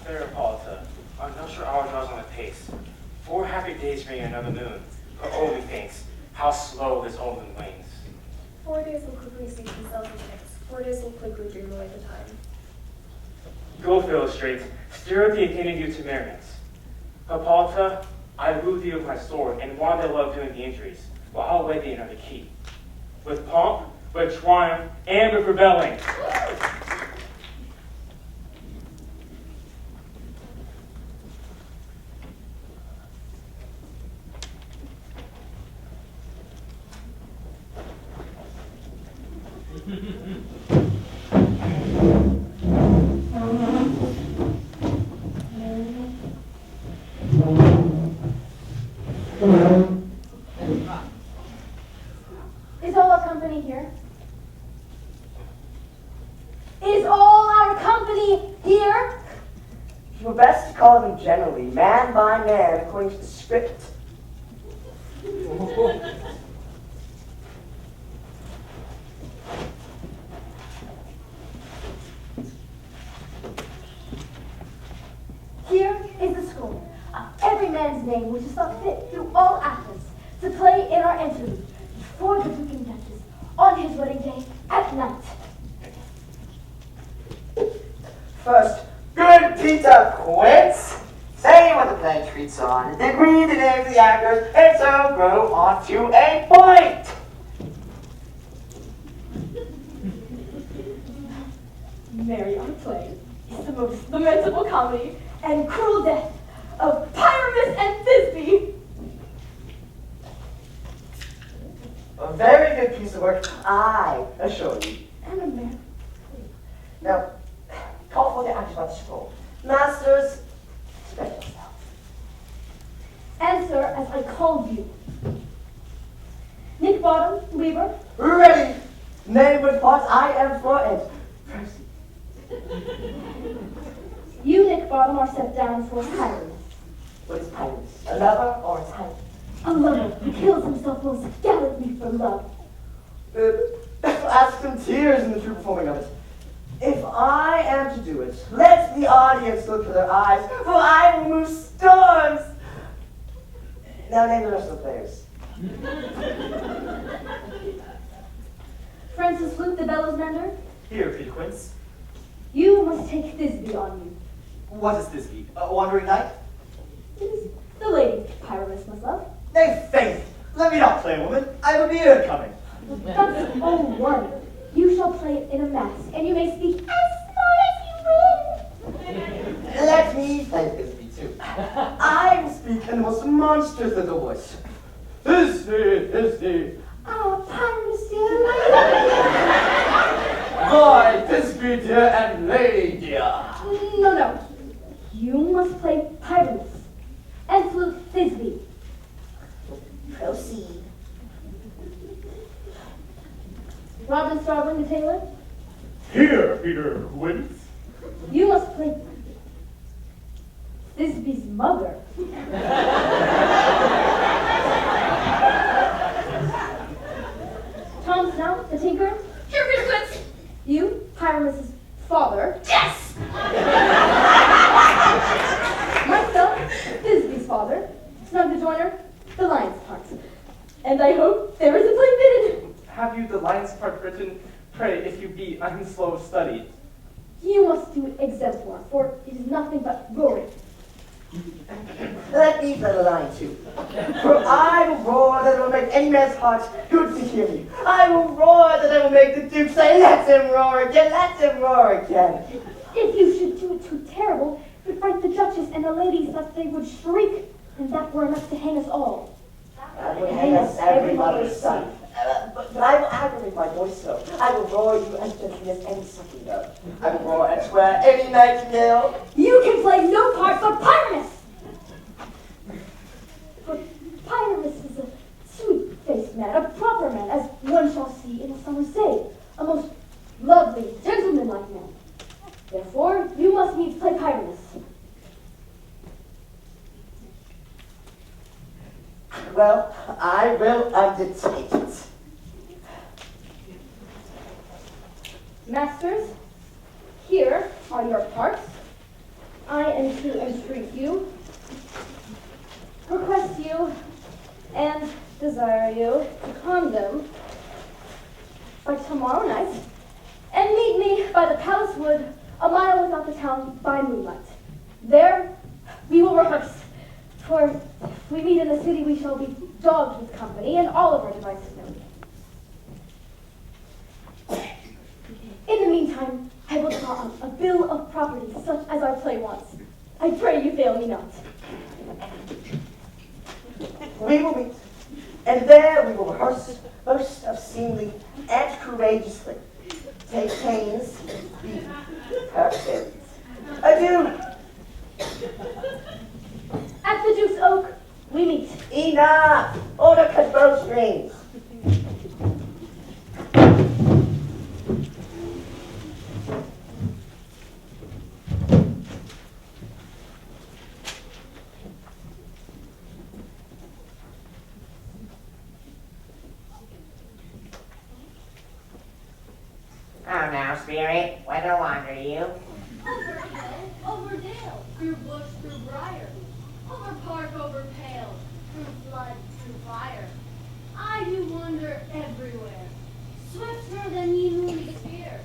fair, Hippolyta. I'm not sure hour draws on the pace. 4 happy days bring another moon. But oh, methinks, how slow this old moon wanes. 4 days will quickly seek themselves in chance. 4 days will quickly dream away the time. Go, Philostrate, stir up the Athenian youth to merriment. Hippolyta, I woo thee with my sword, and why thy love doing the injuries, while I'll wed thee another key. With pomp, with triumph, and with rebelling. Is all our company here? Is all our company here? It were best to call them generally, man by man, according to the script. Here is the scroll of every man's name which is thought fit through all Athens to play in our interlude before the Duke and Duchess on his wedding day at night. First, good Peter Quince, say what the play treats on, then read the names of the actors, and so go on to a point. Mary on a play is the most lamentable comedy and cruel death of Pyramus and Thisbe. A very good piece of work, I assure you. And a man. Now, call for the actors by the scroll. Masters, spread yourselves. Answer as I called you. Nick Bottom, Weaver. Ready! Name with parts I am for it. Proceed. You, Nick Bottom, are set down for Pyramus. What is Pyramus? A lover or a tyrant? A lover who kills himself most gallantly for love. Ask some tears in the true performing of it. If I am to do it, let the audience look for their eyes, for I will move storms. Now name the rest of the players. Francis Luke, the bellows mender. Here, Peter Quince. You must take Thisbe on you. What is this be? A wandering knight? It is the lady Pyramus must love. Nay, faith! Let me not play, woman. I have a beard coming. That's all one. You shall play it in a mask, and you may speak as small as you will. Let me play Thisbe too. I will speak in the most monstrous little voice. Thisbe. Ah, Pyramus, dear. Boy, Thisbe dear and lady dear. No. You must play Pyramus and flute Thisbe. Proceed. Robin Starveling, the tailor. Here, Peter Quince. You must play Thisbe's mother. Tom Snout, the tinker. Here, Peter Quince. You, Pyramus's father. Yes! Myself, Thisbe's father. Snug the joiner, the lion's part. And I hope there is a play fitted. Have you the lion's part written? Pray, if you be unslow of study. You must do it exemplar, for it is nothing but roaring. Let me play the lion too. For I will roar that it will make any man's heart good to hear me. I will roar that it will make the Duke say, let him roar again, let him roar again. If you should do it too terrible, it would fright the Duchess and the ladies that they would shriek, and that were enough to hang us all. That would hang us every mother's son. But I will aggravate my voice so. I will roar you as gently as any sucking dove. I will roar and swear any nightingale. You can play no part but Pyramus! For Pyramus is a sweet-faced man, a proper man, as one shall see in a summer's day, a most lovely, gentlemanlike man. Therefore, you must needs play Pyramus. Well, I will undertake it. Masters, here are your parts. I and to entreat you, request you, and desire you to come them by tomorrow night, and meet me by the palace wood, a mile without the town, by moonlight. There we will rehearse, for if we meet in the city, we shall be dogged with company, and all of our devices known. In the meantime, I will draw up a bill of property such as our play wants. I pray you fail me not. We will meet, and there we will rehearse most obscenely and courageously. Take pains, be perfect. Adieu. At the Duke's Oak, we meet. Enough! Order cut bowstrings. Oh, now, Spirit, whither wander you? Over hill, over dale, through bush, through briar, over park, over pale, through flood, through fire. I do wander everywhere, swifter than ye moonly sphere.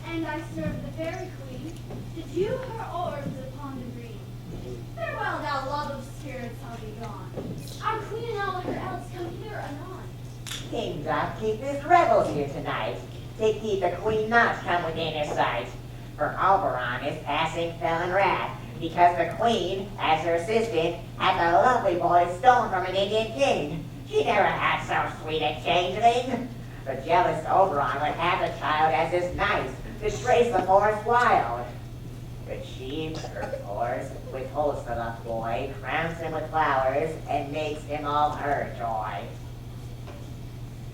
And I serve the fairy queen, to dew her orbs upon the green. Farewell, thou love of spirits, I'll be gone. Our queen and all her elves come here anon. King Dropkeep is revels here tonight. Take heed the queen not come within his sight. For Oberon is passing fell in wrath, because the queen, as her assistant, had the lovely boy stolen from an Indian king. She never had so sweet a changeling. The jealous Oberon would have the child as his nice, to trace the forest wild. But she, perforce, withholds the loved boy, crowns him with flowers, and makes him all her joy.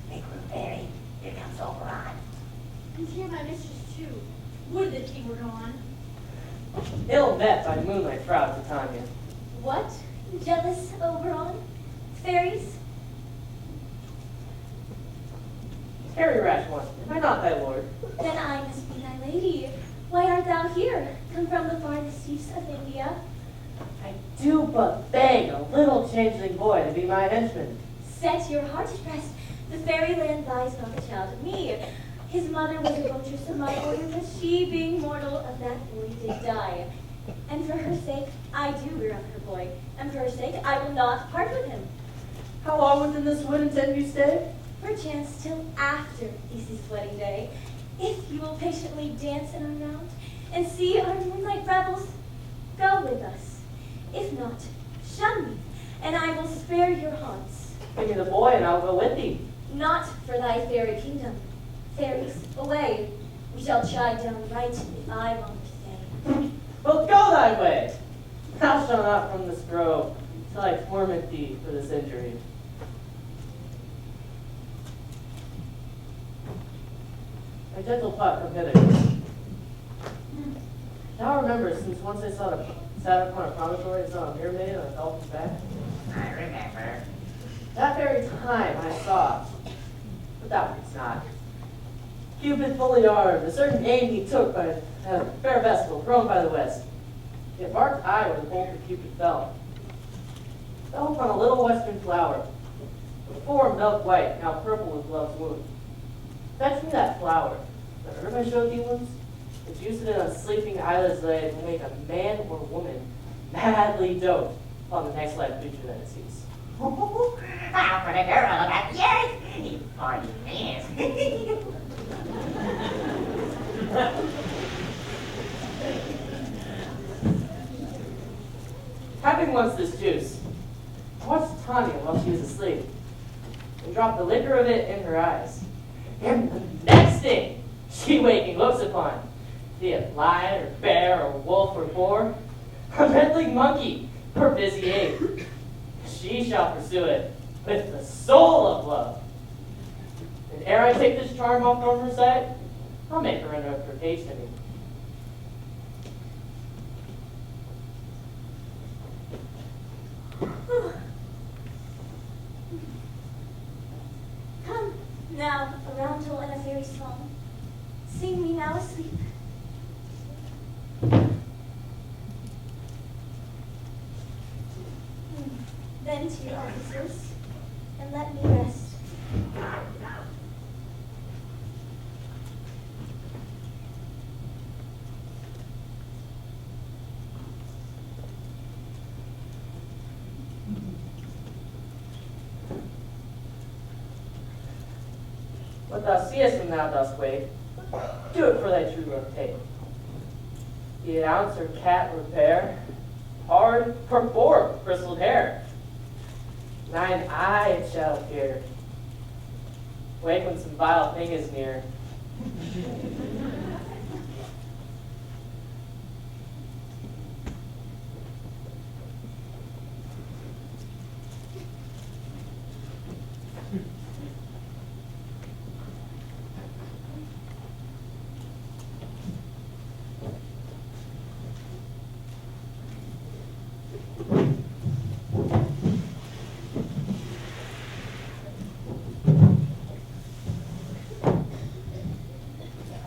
Make room, fairy. Here comes Oberon. And here my mistress too. Would that he were gone. Ill met by moonlight, proud Titania. What? Jealous Oberon? Fairies? Harry rash one, am I not thy lord? Then I must be thy lady. Why art thou here, come from the farthest seas of India? I do but beg a little changeling boy to be my henchman. Set your heart at rest. The fairyland lies not a child of me. His mother was a votress of my order, but she, being mortal, of that boy did die. And for her sake, I do rear up her boy. And for her sake, I will not part with him. How long within this wood intend you stay? Perchance till after Theseus' wedding day, if you will patiently dance in our round and see our moonlight revels, go with us. If not, shun me, and I will spare your haunts. Give me the boy and I'll go with thee. Not for thy fairy kingdom. Fairies, away. We shall chide down right if I long to stay. Well, go thy way. Thou shalt not from this grove, till I torment thee for this injury. My gentle pup, come hither. Thou remember, since once I sat upon a promontory and saw a mermaid on a dolphin's back? I remember. That very time I saw, but thou didst not. Cupid fully armed, a certain aim he took by a fair vessel thrown by the west. Yet marked I where the bolt of Cupid fell. Fell upon a little western flower, the form milk white, now purple with love's wound. Fetch me that flower. The herb I showed thee once, the juice of it on sleeping eyelids laid will make a man or woman madly dote upon the next life creature that it sees. I'll put a girl about the earth. You party man. Having once this juice, I watched Tanya while she was asleep and dropped the liquor of it in her eyes. And the next thing she waking looks upon, be it lion or bear or wolf or boar, a meddling monkey or busy ape, she shall pursue it with the soul of love. And ere I take this charm off from her sight, I'll make her enter up her cage to me. Come, now, a roundel and a fairy song. Sing me now asleep. attend to your officers and let me rest. What thou seest when thou dost wake, do it for thy true love take. Be it ounce or cat or bear, hard or boar, bristled hair. Thine eye it shall appear. Wake when some vile thing is near.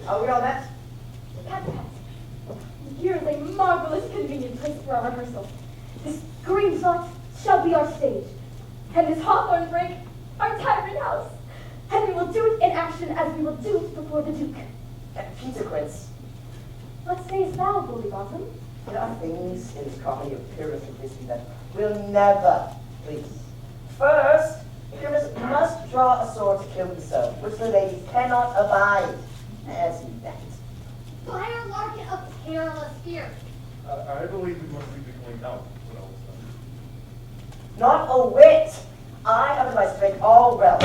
Are we all met? Pat, Pat. Here is a marvelous, convenient place for our rehearsal. This green plot shall be our stage, and this hawthorn brake our tyrant house. And we will do it in action as we will do it before the Duke. Peter Quince, What sayest thou, Bully Bottom? there are things in this comedy of Pyrrhus and Thisbe that will never please. First, Pyrrhus must draw a sword to kill himself, which the ladies cannot abide. As you that. Fire larkin a perilous fear. I believe we must leave the queen out when all is done. Not a whit. I have advice to make all well.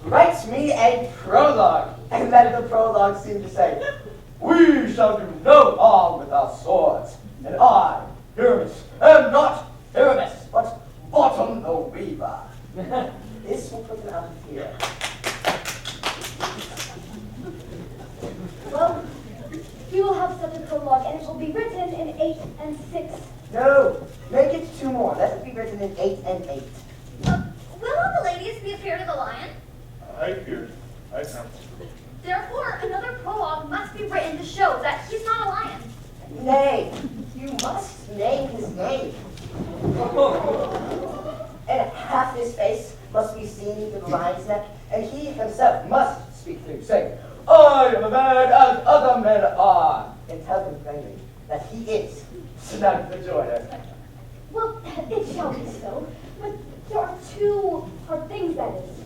Write me a prologue. And then the prologue seemed to say, we shall do no harm with our swords. And I, Pyramus, am not Pyramus, but Bottom the Weaver. This will put him out of fear. Well, we will have such a prologue, and it will be written in 8 and 6. No, make it 2 more. Let it be written in 8 and 8. Will all the ladies be afraid of the lion? I feared. I found. Therefore, another prologue must be written to show that he's not a lion. Nay, you must name his name. And half his face must be seen through the lion's neck, and he himself must speak through, saying, I am a man as other men are, and tell him plainly that he is. Snug the joiner. Well, it shall be so, but there are 2 hard things, that is.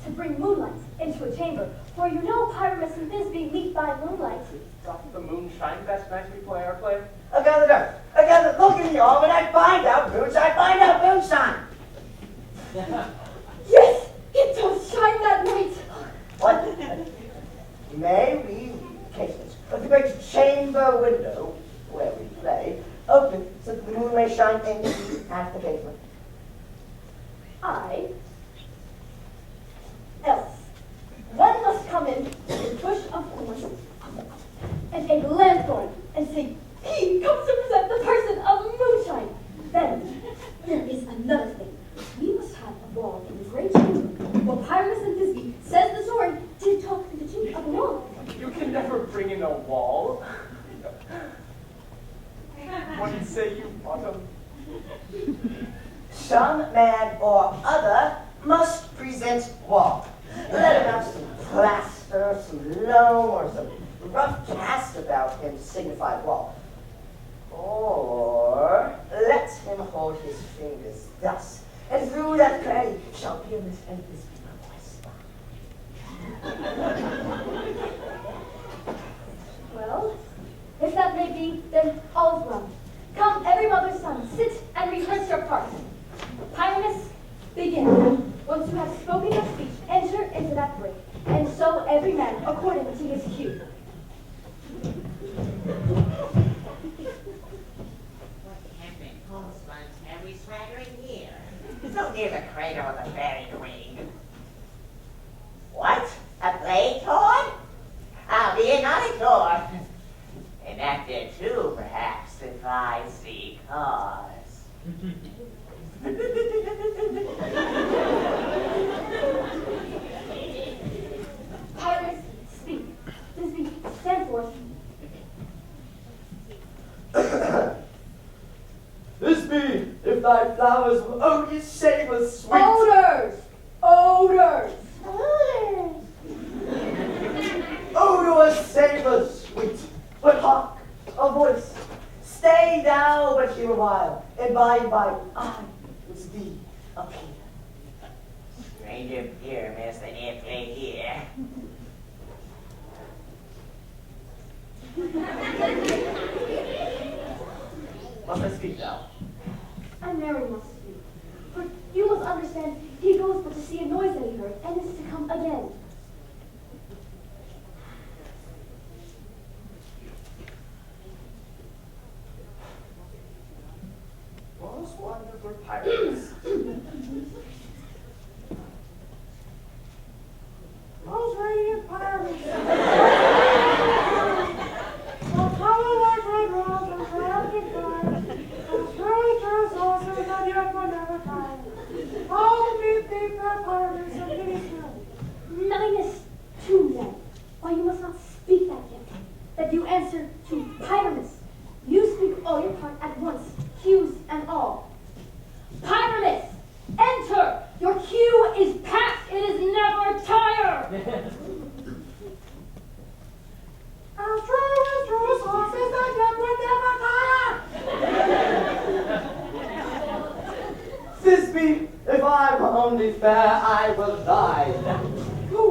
To bring moonlight into a chamber, for you know Pyramus and Thisbe meet by moonlight. Doth the moon shine best night we play our play? Again, look in the almanac, find out moonshine, find out moonshine. Yes, it does shine that night. What? May we casement of the great chamber window where we play open so that the moon may shine in at the casement. I. Else, one must come in with a bush of thorns and a lanthorn and say, he comes to present the person of moonshine. Then, there is another thing. We must have a wall in the great chamber where Pyramus and Thisbe, says the sword, did talk to the Duke of the wall. You can never bring in a wall. What do you say, you Bottom? Some man or other must present wall. Let him have some plaster, some loam, or some rough cast about him to signify wall. Or let him hold his fingers thus, and through that clay shall Pyramus and Thisbe Well, if that may be, then all is well. Come, every mother's son, sit and rehearse your part. Pyramus, begin. Once you have spoken your speech, enter into that break, and so every man according to his cue. What hempen homespuns have we swaggering here? So near the cradle of the fairy queen. What? A play torn? I'll be an auditor. An actor too, perhaps, if I see cause. Pyramus, speak. Thisbe, stand forth. Thisbe, if thy flowers, oh, ye shameless sweet. Odors! Odors! Odor savor sweet, but hark, a voice. Stay thou but here a while, and by and by I with thee appear. Stranger here, miss, than if they here. Must I speak now? And Mary must speak. For you must understand, he goes but to see a noise that he heard, and is to come again. Most wonderful pirates. Most radiant pirates. Most colorlike red rose and triumphant pride. Most treasures, horses, and yet were never tired. All the deep fair pirates of these men. Nothingness to them. Why, you must not speak that yet. That you answer to Pyramus. You speak all your part at once, cues and all. Pyramus, enter! Your cue is past, it is never tired! As true as horses that yet were never tired. Thisbe, if I'm only fair, I will die. You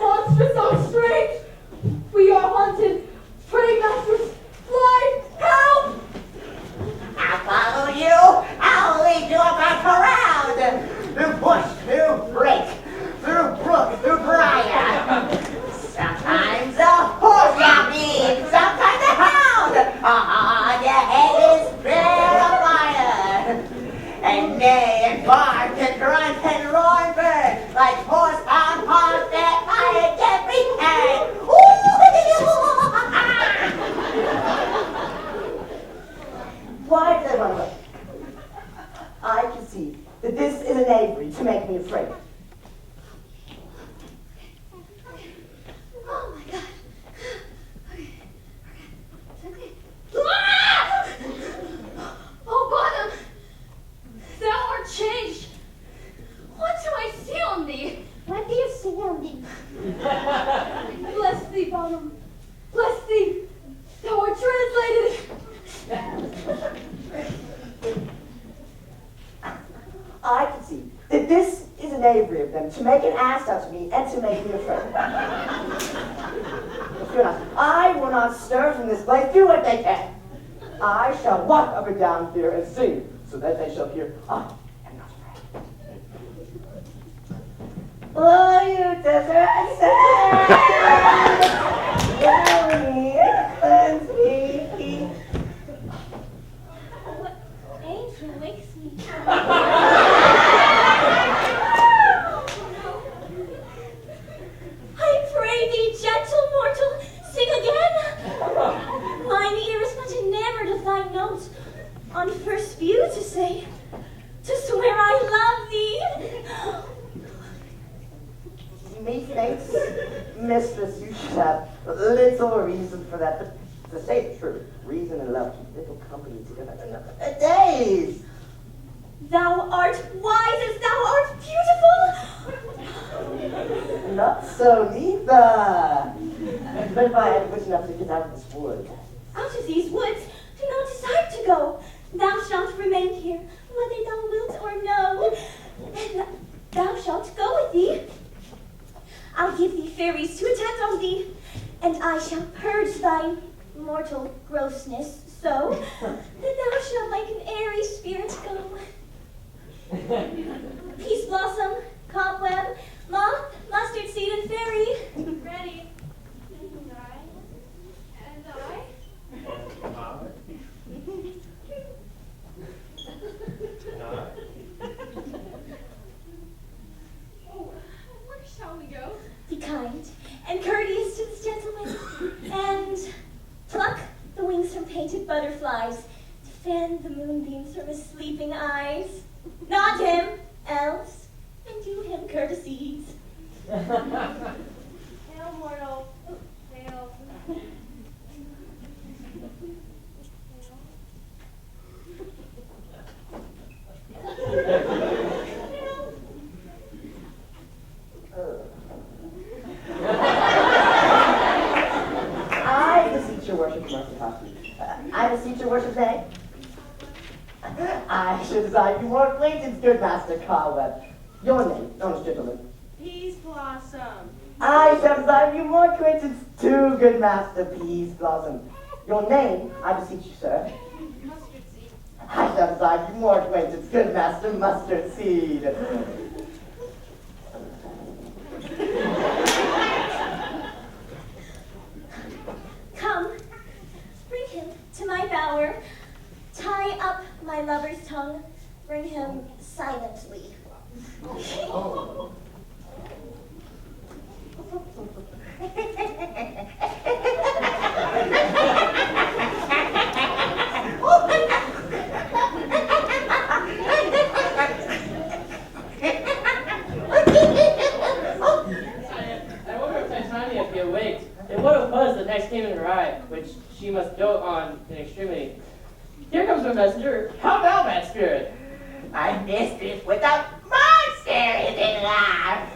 monsters so strange! We are haunted! Pray, masters, fly, help! I'll follow you. I'll lead you about around. Through bush, through brake, through brook, through briar. Sometimes a horse you'll need, sometimes a hound. Your head is bare of fire. And neigh and bark and grunt and roar and burn like horse-bound horse that fire can't be had. Why did they run away? I can see that this is an knavery to make me afraid. Oh my God. Okay. Ah! Oh, bottom! Thou art changed. What do I see on thee? What do you see on thee? Bless thee, bottom. Bless thee. Thou art translated. I can see that this is an knavery of them to make an ass out of me and to make me afraid. Fear not. I will not stir from this place. Do what they can. I shall walk up and down here and sing, so that they shall hear I am not afraid. Oh, you desert sand, tell me, cleanse me. What angel wakes me? I pray thee, gentle mortal, sing again. Mine ear is much enamored of thy note. On first view to say, to swear I love thee. Methinks, mistress, you should have little reason for that. But to say the truth, reason and love keep little company together for days. Thou art wise as thou art beautiful. Not so neither. But if I had wit enough to get out of this wood. Out of these woods, do not decide to go. Thou shalt remain here, whether thou wilt or no. And thou shalt go with thee. I'll give thee fairies to attend on thee, and I shall purge thy mortal grossness so that thou shalt like an airy spirit go. Peace blossom, cobweb, moth, mustard seed, and fairy. Ready. And I. And I. Oh, where shall we go? Be kind and courteous to this gentleman, and pluck the wings from painted butterflies to fan the moonbeams from his sleeping eyes. Nod him, else, and do him courtesies. Hail, mortal. Hail. I beseech your worship's name. I should desire you more acquaintance, good Master Cobweb. Your name, honest gentleman. Peace Blossom. I shall desire you more acquaintance too, good Master Peas Blossom. Your name, I beseech you, sir. Mustard seed. I shall desire you more acquaintance, good Master Mustard Seed. Come, bring him to my bower. Tie up my lover's tongue. Bring him silently. I wonder if Titania be awake, and what it was that next came in her eye, which she must dote on in extremity. Here comes my messenger. How now, bad spirit? My mistress with a monster is in love.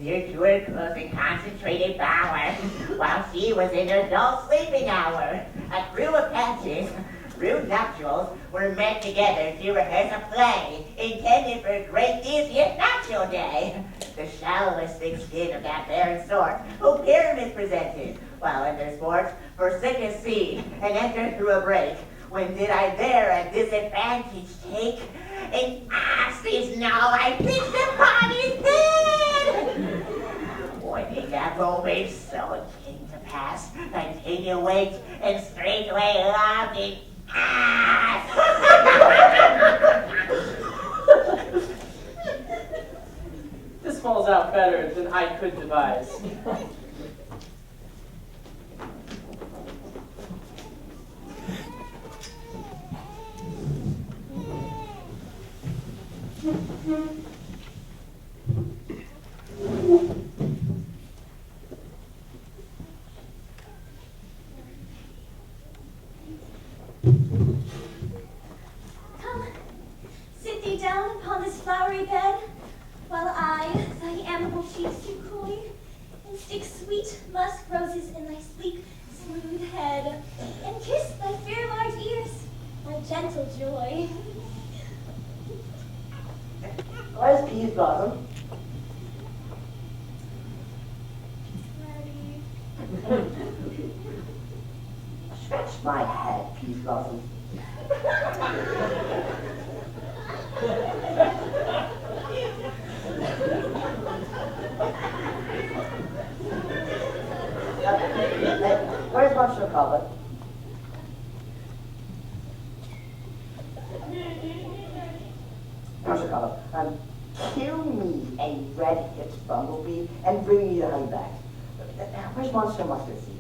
Near to her close and concentrated bower, while she was in her dull sleeping hour, a crew of patches, rude nuptials, were met together to rehearse a play intended for a great Theseus nuptial day. The shallowest thick skin of that barren sort, who pyramids presented, while in their sports forsook his seed and entered through a break. When did I there a disadvantage take? And asked is now I fixed upon his head. When that moment so it came to pass, I taken weight and straightway loved it. This falls out better than I could devise. Come, sit thee down upon this flowery bed, while I thy amiable cheeks do coy, and stick sweet musk roses in thy sleek, smooth head, and kiss thy fair large ears, my gentle joy. Where's Peas Blossom? Ready. Scratch my head, Peas Blossom. Where's Monsieur Cobbett? Monsieur Cobbett, kill me a red-hipped bumblebee and bring me the honey back. Where's Monsieur Mustard Seed?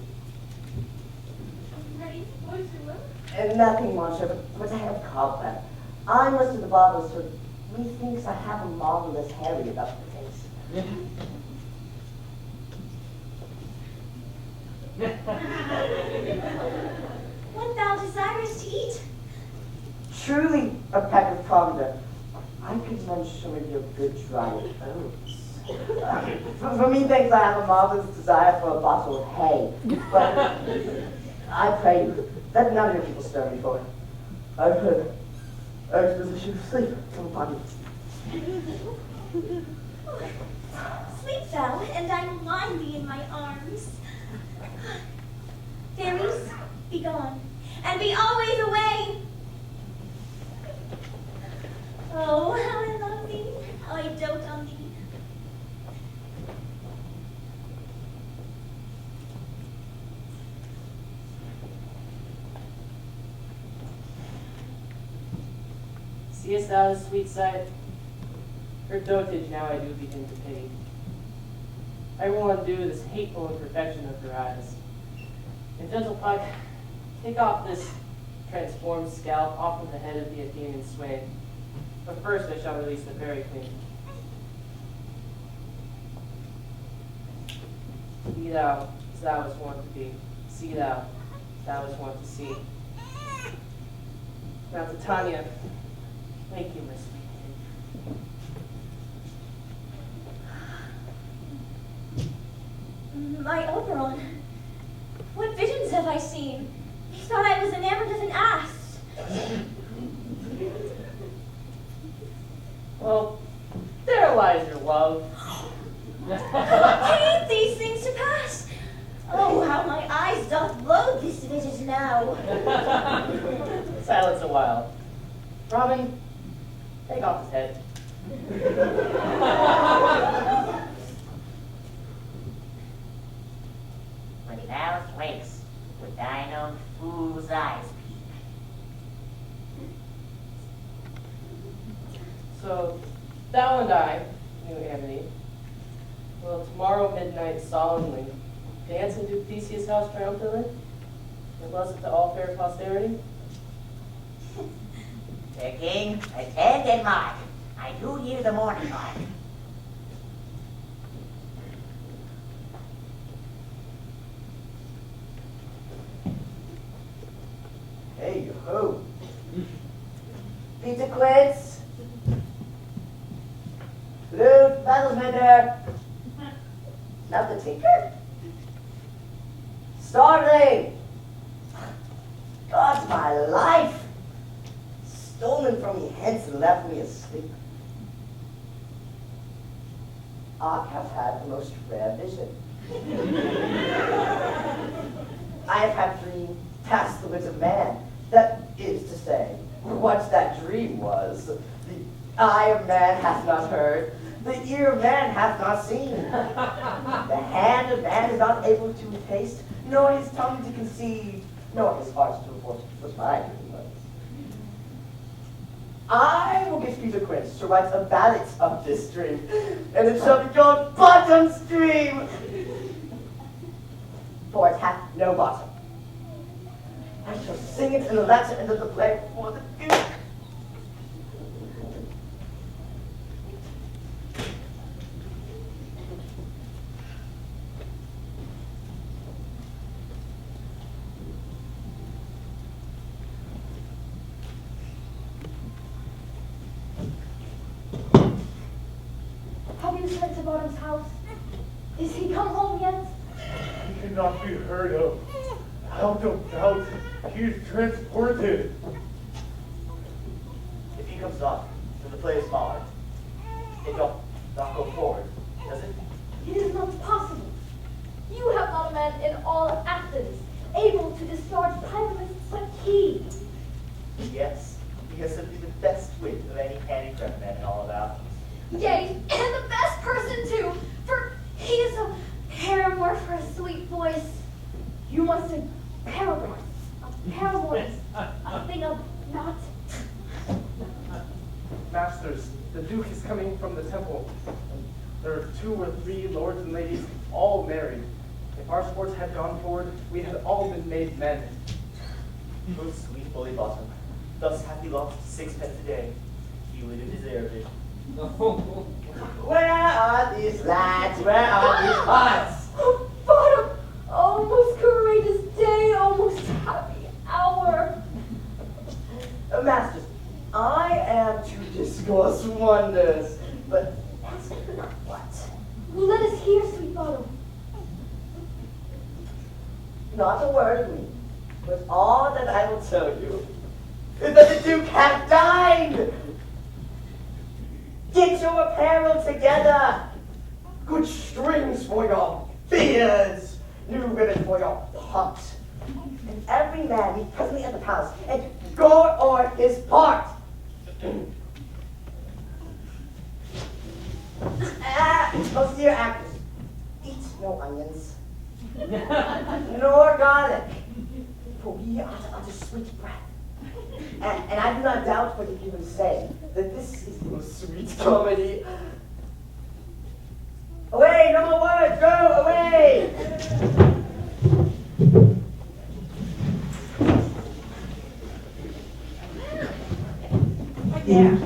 Ready. What is your will? Nothing, Monsieur, but I have cobweb. I must to the barber, so methinks I have a marvelous hairy about the face. What thou desirest to eat? Truly a peck of provender. I could lend some of your good dried oats. For me, thanks, I have a marvelous desire for a bottle of hay. But I pray you, let none of your people stir me for it. I've heard exposition of sleep come upon you. Sleep thou, and I will line thee in my arms. Fairies, be gone, and be always away. Oh, how I love thee, how I dote on thee. Seest thou the sweet sight? Her dotage now I do begin to pity. I will undo this hateful imperfection of her eyes. And gentle Puck, take off this transformed scalp off from the head of the Athenian swain. But first I shall release the fairy queen. Be thou as thou wast wont to be. See thou as thou wast wont to see. Now Titania, thank you, my sweet kid. My Oberon, what visions have I seen? He thought I was enamored as an ass. Well, there lies your love. Hate these things to pass. Oh, how my eyes doth loathe this visit now. Silence a while. Robin, take off his head. When thou wakes, with thine own fool's eyes peep. So, thou and I, new Amity, will tomorrow midnight solemnly dance into Theseus' house triumphantly, and bless it to all fair posterity. The king, attend and mark. I do hear the morning mark. Hey ho. Peter Quince. Hello, battlesman there. Not the tinker? Starling! God's my life! Stolen from me hence and left me asleep. I have had a most rare vision. I have had dream past the wit of man. That is to say, what that dream was. The eye of man hath not heard, the ear of man hath not seen. The hand of man is not able to taste, nor his tongue to conceive, nor his heart to report what my dream was. I will get Peter Quince to write a ballad of this dream, and it shall be called Bottom's Dream. For it hath no bottom. I shall sing it in the latter end of the play for the Duke. Have you sent to Bottom's house? Is he come home yet? He cannot be heard of. Out of doubt, he is transported. If he comes not, then the play is marred. It doth not go forward, does it? It is not possible. You have not a man in all of Athens able to discharge pyramids like he. Yes, he has simply the best wit of any handicraft man in all of Athens. Yea, and the best person too, for he is a paramour for a sweet voice. You must a paramour. A paramour is a thing of not. Masters, the Duke is coming from the temple. There are 2 or 3 lords and ladies, all married. If our sports had gone forward, we had all been made men. Good sweet bully bottom, thus hath he lost 6 pence a day. He would have deserved it. Where are these lads? Where are these hearts? Oh, Bottom! Oh, most courageous day, oh, most happy hour. Masters, I am to discourse wonders, but ask me not what? Well, let us hear, sweet Bottom. Not a word of me, but all that I will tell you is that the Duke hath dined. Get your apparel together. Good strings for your beards, new ribbon for your pumps. And every man be presently at the palace, and gore o'er his part. Oh, dear actors, eat no onions, nor garlic, for we are to utter sweet breath. And I do not doubt what you even say, that this is the most sweet comedy. Away, no more words, go away! Right there.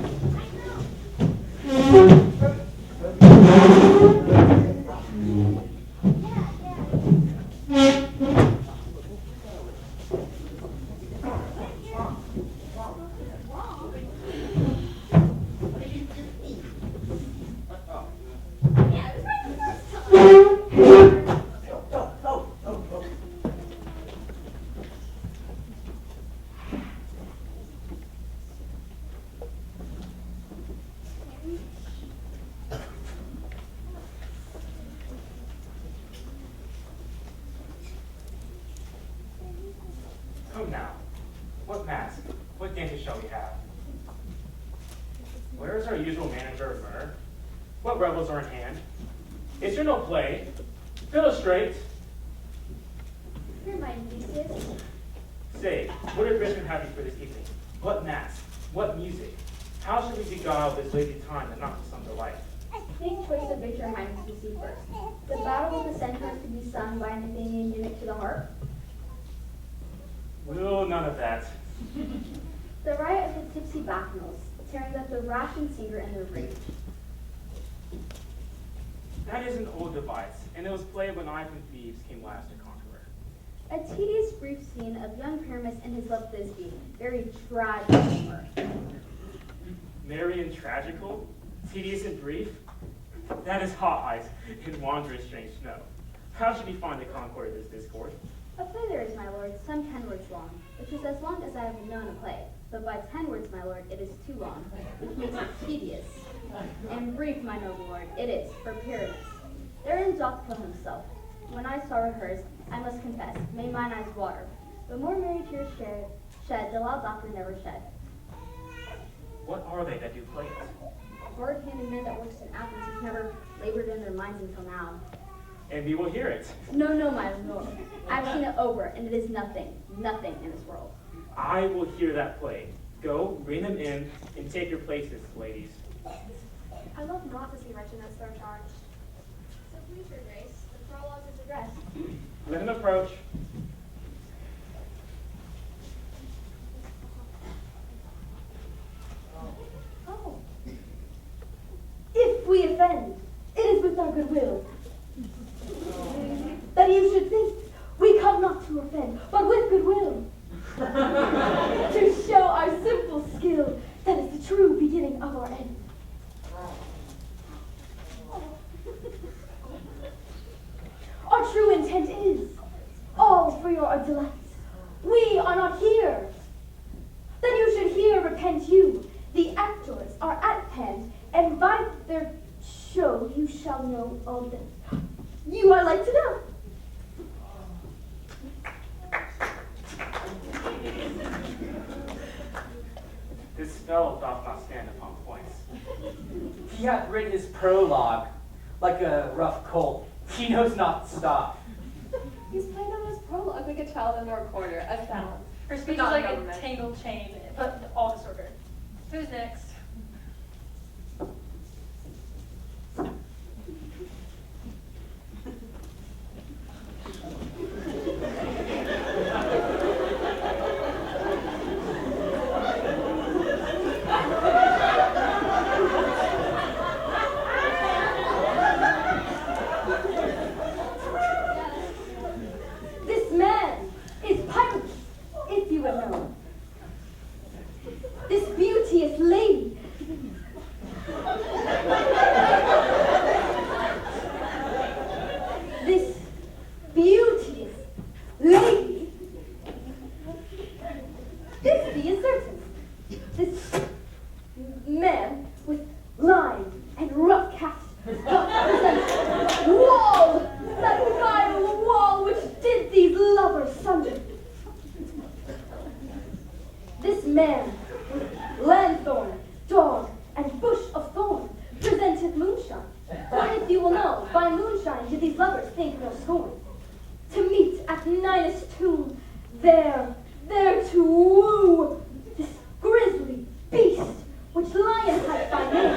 What mask? What dances shall we have? Where is our usual manager of myrrh? What revels are in hand? Is there no play? Illustrate. Here, my Theseus. Say, what adventure have you for this evening? What mask? What music? How shall we beguile this lazy time and not to some delight? Make choice of Victor Highness to see first. The battle of the centaurs to be sung by an Athenian eunuch to the harp. Will none of that. The riot of the tipsy bacchanals, tearing up the rational singer in their rage. That is an old device, and it was played when I from Thebes came last to Conqueror. A tedious brief scene of young Pyramus and his love Thisbe, very tragic humor. Merry and tragical, tedious and brief. That is hot ice and wondrous strange snow. How should we find the concord of this discourse? A play there is, my lord, some 10 words long, which is as long as I have known a play. But by 10 words, my lord, it is too long, which makes it tedious. And brief, my noble lord, it is, for Pyramus. Therein doth kill himself. When I saw rehearsed, I must confess, made mine eyes water. But more merry tears shed, the loud laughter never shed. What are they that do play it? Hard-handed men that works in Athens who've never labored in their minds until now. And we will hear it. No, no, my lord. I've seen it over, and it is nothing, nothing in this world. I will hear that play. Go, bring them in, and take your places, ladies. I love not to see wretchedness so charged. So please, your grace, the prologue is addressed. Let him approach. Oh. If we offend, it is with our goodwill. That you should think we come not to offend, but with goodwill. To show our simple skill, that is the true beginning of our end. Our true intent is all for your delight. We are not here. Then you should here repent you. The actors are at hand, and by their show you shall know all them. You are like to know. This fellow doth not stand upon points. He hath writ his prologue like a rough colt. He knows not to stop. He's playing on his prologue like a child in our corner, as balance. Her speech is Not like government. a tangled chain, but all disordered. Who's next? This man is Pyramus, if you would know. This beauteous lady. This beauteous lady. This is certain. This man with line and rough cast represents wall, that vile wall which did these lovers sunder. This man with lanthorn, dog, and bush of thorn presenteth moonshine. For if you will know, by moonshine did these lovers think no scorn. To meet at Ninus' tomb, there to woo this grisly beast which lion hath by name.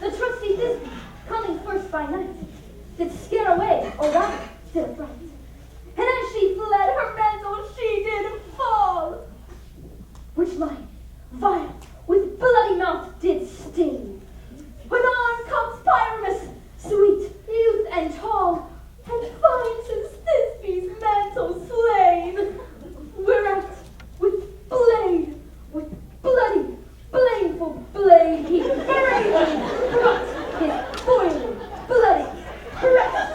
The trusty Thisbe, coming first by night, did scare away, or rather, did affright. And as she fled, her mantle she did fall, which lion, vile, with bloody mouth did sting. When on comes Pyramus, sweet, youth, and tall, and finds his Thisbe's mantle slain. Whereat, with blade, with bloody, blameful blade, he bravely brought his boiling, bloody breast.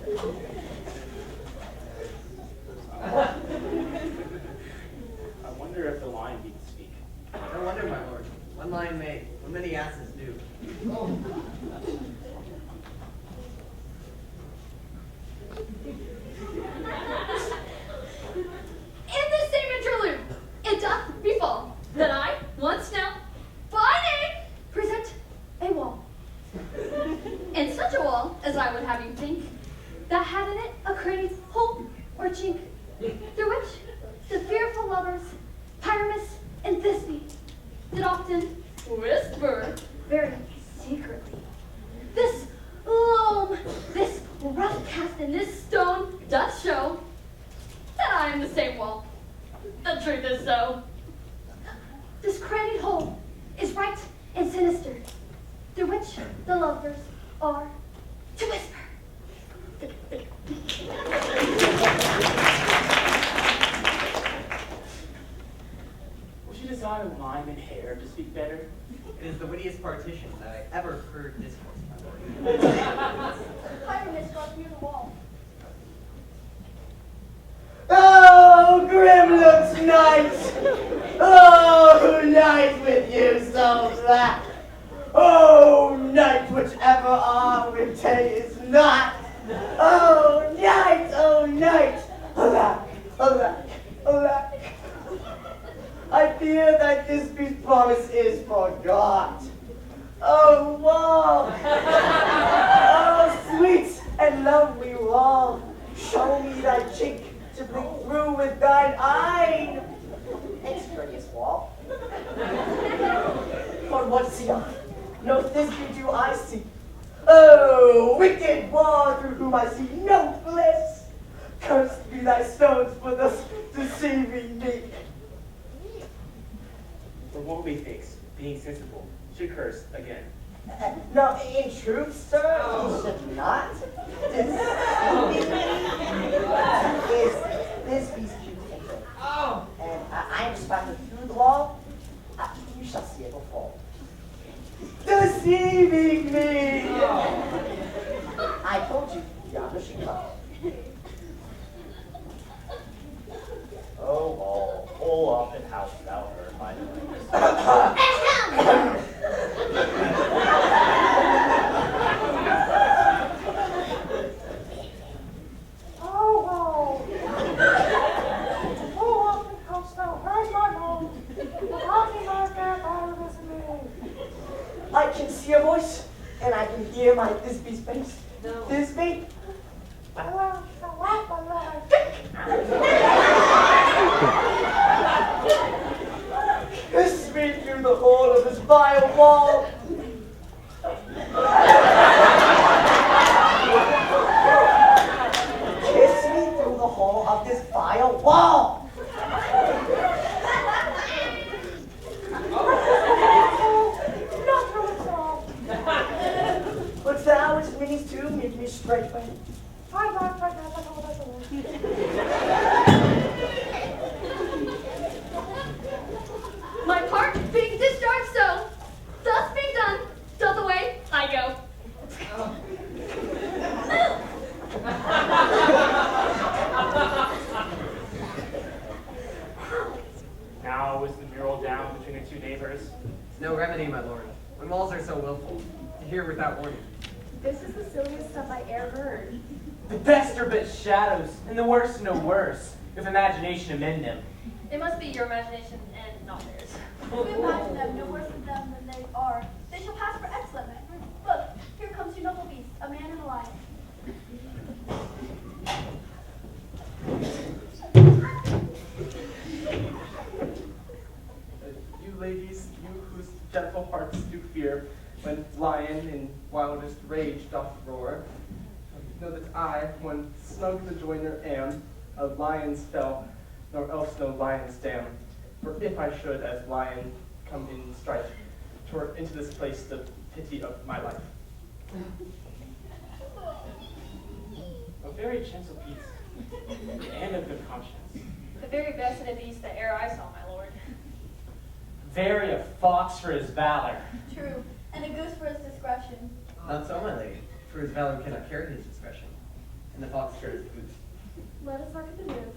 I wonder if the lion can speak. No wonder, my lord. One lion may, what many asses do. In this same interlude, it doth befall that I, once now, by name, present a wall. And such a wall as I would have you think, that had in it a cranny, hole, or chink, through which the fearful lovers, Pyramus and Thisbe, did often whisper very secretly. This loam, this rough cast in this stone doth show that I am the same wall. The truth is so. This crannied hole is right and sinister, through which the lovers are to whisper. Would you desire lime and hair to speak better? It is the wittiest partition that I ever heard discourse, my lord. Pyramus got near the wall. Oh, Grimlock's night! Oh, night with you so black! Oh, night whichever our day is not! Oh, night! Oh, night! Alack! Alack! Alack! I fear that this beast's promise is forgot. Oh, wall! Oh, sweet and lovely wall! Show me thy chink to blink through with thine eye. Extraneous wall. For what see I? No Thisbe do I see. Oh, wicked wall through whom I see no bliss. Cursed be thy stones for thus deceiving me. For what we thinks, being sensible, should curse again. No, in truth, sir, you should not. This beast you take it. Oh! And I am spotted through the wall. You shall see it will fall. Deceiving me! Oh. I told you, yonder she comes. Oh, all, full often hast thou heard my voice. I can see a voice, and I can hear my Thisbe's face. No. Thisbe? Thisbe through the hole of this vile wall. Kiss me through the hole of this vile wall. But thou its minis too make me straightway. My part being discharged so, thus being done, doth away I go. Now is the mural down between the two neighbors. No remedy, my lord, when walls are so willful, to hear without warning. This is the silliest stuff I ever heard. The best are but shadows, and the worst no worse, if imagination amend them. It must be your imagination and not theirs. If we imagine them no worse than them than they are, they shall pass for excellent men. Look, here comes your noble beast, a man and a lion. You ladies, you whose gentle hearts do fear, when lion in wildest rage doth roar, know that I, when snug the joiner am, of lions fell, nor else no lions dam. For if I should, as lion, come in strife, twere into this place the pity of my life. A very gentle beast, and of good conscience. The very best of the beast that e'er I saw, my lord. Very a fox for his valor. True, and a goose for his discretion. Not so, my lady, for his valor cannot carry his discretion. and the fox turns boots. Let us look at the moon.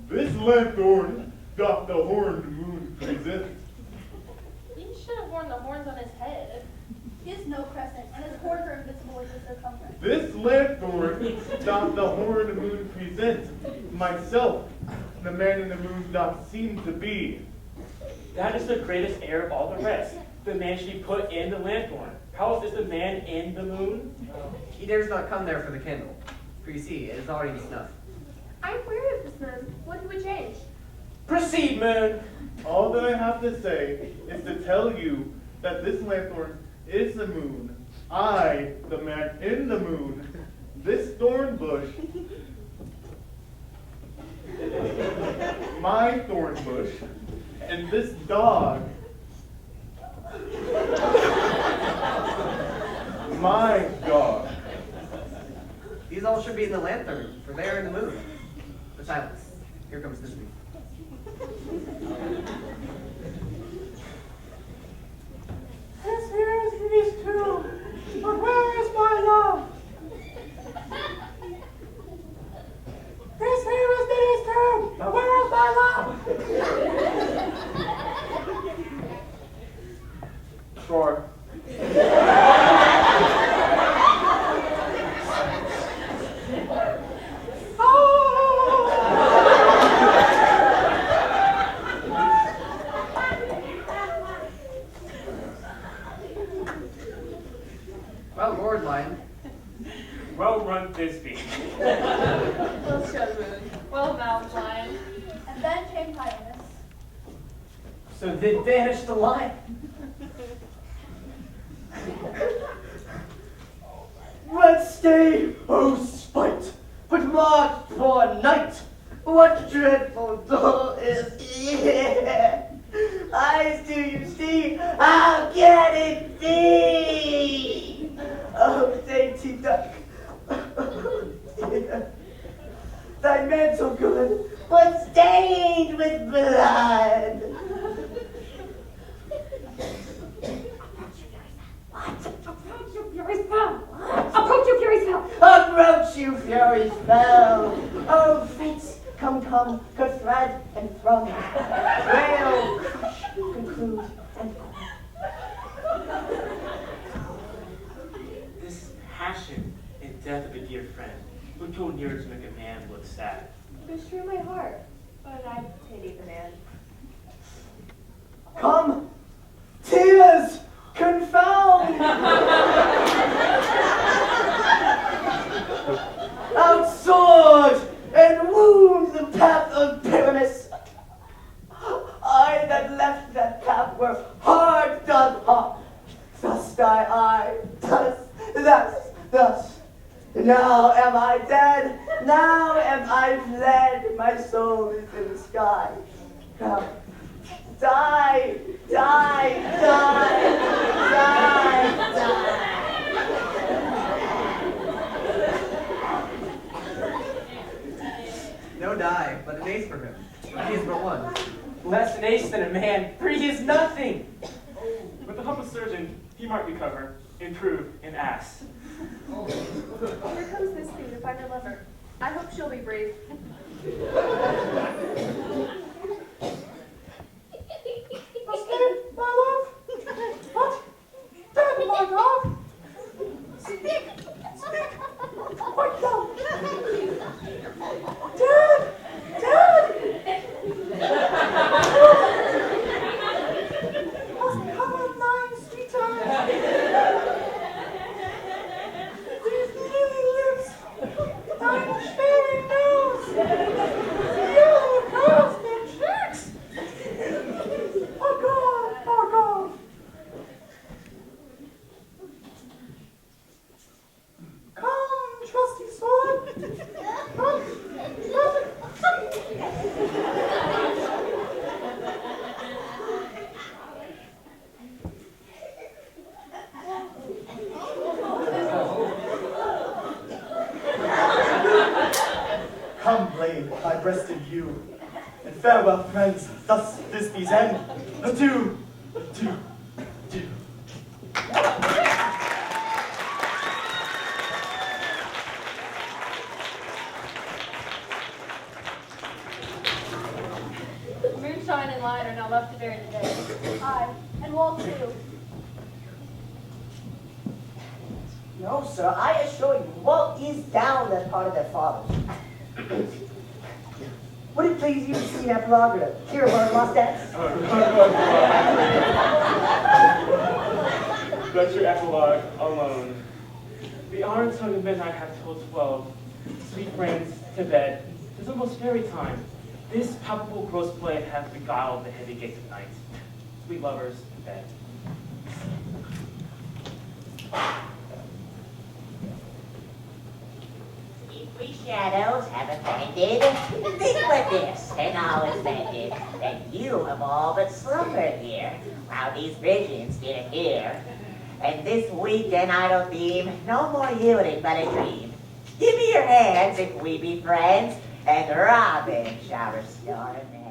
This lanthorn doth the horned moon present. He should have worn the horns on his head. He has no crescent, and his horns are invisible in the circumference. This lanthorn doth the horned moon present. Myself, the man in the moon doth seem to be. That is the greatest error of all the rest. The man should be put in the lanthorn. How is this the man in the moon? He dares not come there for the candle, for you see, it is already snuffed. I'm weary of this moon. What do we change? Proceed, moon. All that I have to say is to tell you that this lanthorn is the moon. I, the man in the moon, this thorn bush, my thorn bush, and this dog, my dog. These all should be in the lantern, for they are in the moon. But silence. Here comes this week. This here is these two, but where is my love? This here is these two, but where is my love? Sure. Well, Lord Lion. Well run, Thisbe. Well shown, moon. Well mouthed, lion. And then came Hyannis. So then vanished the lion. Let's stay, oh spite, but mark for night. What dreadful dull is here? Eyes do you see? How can it be? Oh, dainty duck. Thy mantle good, but stained with blood. Approach, you furies fell! Approach, you furies fell! Approach, you furies fell! Oh, fates, come, thread and thrum. Wail, crush, conclude, and This passion and death of a dear friend would go near to make a man look sad. Beshrew my heart, but I pity the man. come, tears, confound! Out sword and wound the path of Pyramus. I that left that path were hard done up. Thus die I, thus. Now am I dead, now am I fled, my soul is in the sky. Come, die. No die, but an ace for him. He is but one. Less an ace than a man, for he is nothing. With the help of surgeon, he might recover, improve, and ass. Here comes this thing to find her lover. I hope she'll be brave. Escape, my love? What? Dead, my love? Speak! Quite low! Dead! Must have a nice return! These lily lips, thine cherry nose, yellow curls and cheeks! Oh God! Come, trusty sword! Come, Come, blade, thy breasted view, and farewell, friends, thus this be's end. Adieu, adieu, adieu. light are now left to bury the dead. Aye, and Walt too. No, sir, I assure you, Walt is down that part of their fathers. Would it please you to see that blogger to hear about mustache? Let your epilogue alone. The honored tongue of midnight hath told 12. Sweet friends, to bed. 'Tis almost fairy time. This palpable gross blade hath beguiled the heavy gates of night. Sweet lovers, to bed. If we shadows have offended, think with this, and all is mended, that you have all but slumbered here, while these visions did appear. And this weak and idle theme, no more yielding but a dream. Give me your hands if we be friends, and Robin shall restore me.